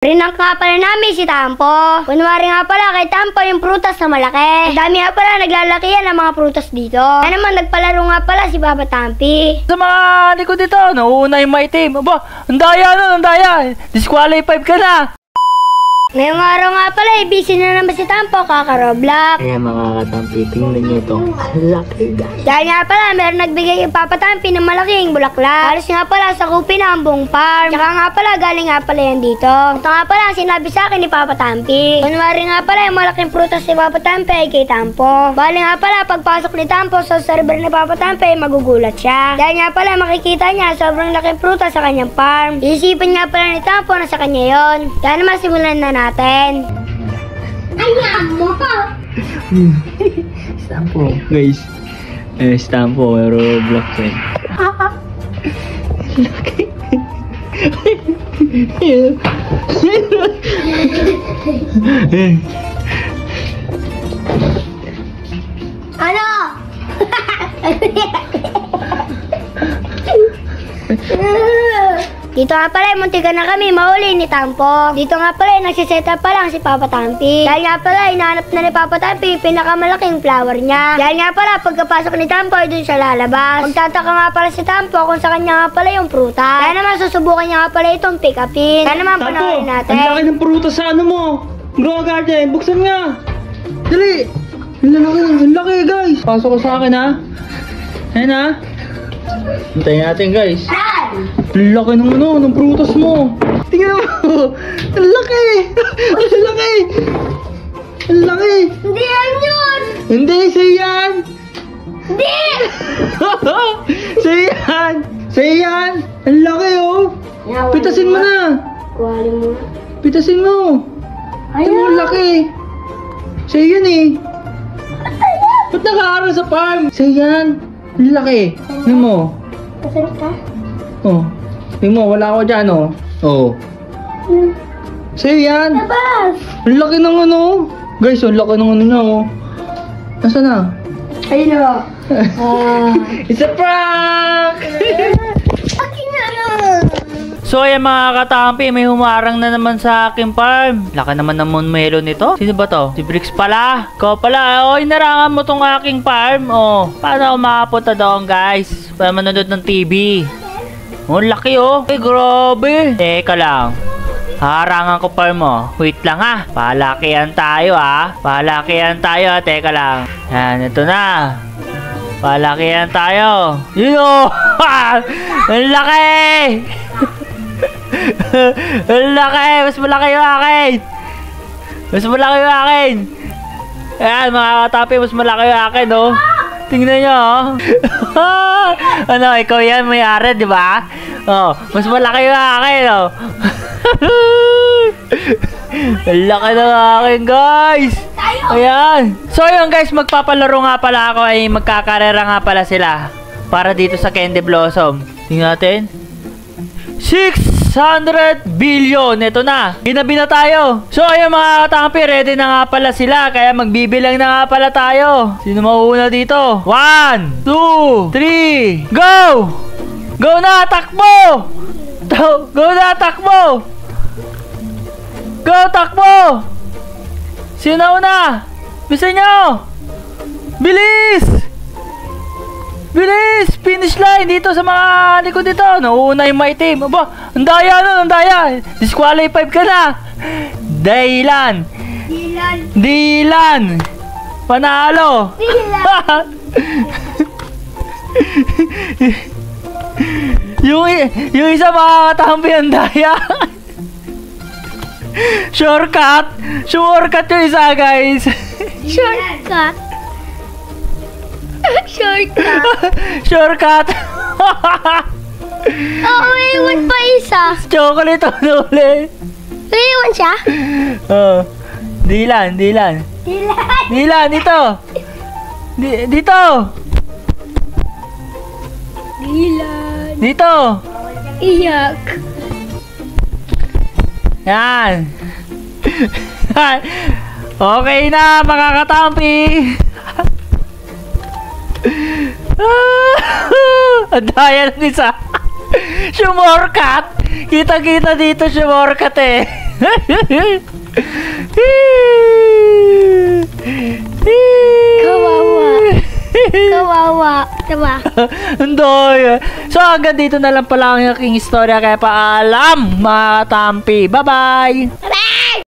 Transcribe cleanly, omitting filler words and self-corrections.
Rinang nga pala namin si Tampo. Kunwari nga pala kay Tampo yung prutas na malaki. Ang dami nga pala naglalakihan ng mga prutas dito. Kaya naman nagpalaro nga pala si Papa Tampi. Sa mga likod dito, nauuna yung maitim. Aba, ang daya nun, ang daya. Disqualified ka na. Ngayong araw nga pala, busy na naman si Tampo kaka-Roblox. Kaya mga katampi, tingnan nyo ito. Laki guys. Dahil nga pala, meron nagbigay yung Papa Tampi ng malaking bulaklak. Halos nga pala sa kupin ang buong farm. Tsaka nga pala, galing nga pala yan dito. Ito nga pala ang sinabi sa akin ni Papa Tampi. Kunwari nga pala, yung malaking prutas ni Papa Tampi ay kay Tampo. Bali nga pala, pagpasok ni Tampo sa server ni Papa Tampi, magugulat siya. Dahil nga pala, makikita niya sobrang laking prutas sa kanyang farm. Isipin nga pala ni Tampo na sa kanya yon. Kaya naman simulan na natin. Ayan mo! Stampo. Guys, Stampo, Roblox eh. Ano? Dito nga pala, muntikan na kami mahuli ni Tampo. Dito nga pala, nagsiset-up pa lang si Papa Tampi. Dahil nga pala, hinahanap na ni Papa Tampi yung pinakamalaking flower niya. Dahil nga pala, pagkapasok ni Tampo, dun siya lalabas. Magtataka nga pala si Tampo kung sa kanya nga pala yung prutas. Kaya naman, susubukan niya nga pala itong pick-upin. Kaya naman, panoorin natin. Ang laki ng prutas sa ano mo. Grow garden, buksan nga. Dali. Ang laki guys. Pasok ko sa akin ha. Ayan ha. Hintayin natin guys. Ang laki ng ano, ng prutas mo. Tingnan mo. Ang laki. Ang laki. Ang laki. Hindi yan yun! Hindi, sa'yo yan. Hindi! Sa'yo yan. Sa'yo yan. Ang laki oh. Pitasin mo na. Kuwali mo. Pitasin mo. Tingnan mo, ang laki. Sa'yo yan eh. Ba't naka-aaral sa farm? Sa'yo yan. Ang laki. Tingnan mo. Kasalit ka? Oh. Tingnan mo, wala ako dyan oh. Oh. Sa'yo yan. Labas! Ang laki ng ano. Guys, ang laki ng ano niya oh. Nasaan na? Ayun o. It's a prank! Akin na na! So ayan mga katampi, may humarang na naman sa aking farm. Laki naman ng melon nito. Sino ba to? Si Bricks pala. Ikaw pala. Oh, inarangan mo tong aking farm. Oh, paano ako makapunta doon guys? Para manonood ng TV. Oh, laki oh. Ay, grabe. Teka lang. Harangan ko farm mo. Wait lang ha. Palakihan tayo ha. Palakihan tayo. Teka lang. Yan, ito na. Palakihan tayo. Yun oh. Ang laki. Ang laki. Mas malaki yung akin. Mas malaki yung akin. Ayan mga katapi. Mas malaki yung akin oh. Tingnan nyo oh. Ano, ikaw yan may-ari, di ba? Oh, mas malaki yung akin oh. Ang laki ng akin guys. Ayan. So yun guys, magpapalaro nga pala ako ay magkakarera nga pala sila para dito sa Candy Blossom. Tingnan natin. 600 billion. Ito na. Ginabi na tayo. So ayun mga katampi, ready na nga pala sila. Kaya magbibilang na nga pala tayo. Sino mauuna dito? 1, 2, 3, go! Go na, takbo! Go na, takbo! Go, takbo! Sino una? Bisa nyo! Bilis! Bilis! Finish line dito sa mga likod dito. Nauuna yung maitim. Aba, ang daya nun, ang daya. Disqualified ka na. Dylan. Dylan. Panalo. Dylan. yung isa makakatampi ang daya. Shortcut. Shortcut yung isa guys. Shortcut. Shortcut. Shortcut. Oh, may iwan pa isa. Chocolate ano ulit. May iwan siya? Oh. Dylan. Dylan. Dylan, dito. Dito. Dylan. Dito. Iyak. Yan. Okay na mga katampi. Ang daya ng isa. Shumorkat. Kita-kita dito shumorkat eh. Kawawa. Kawawa. Diba? Andoy. So hanggang dito na lang pala ang aking istorya kaya paalam mga katampi. Bye-bye!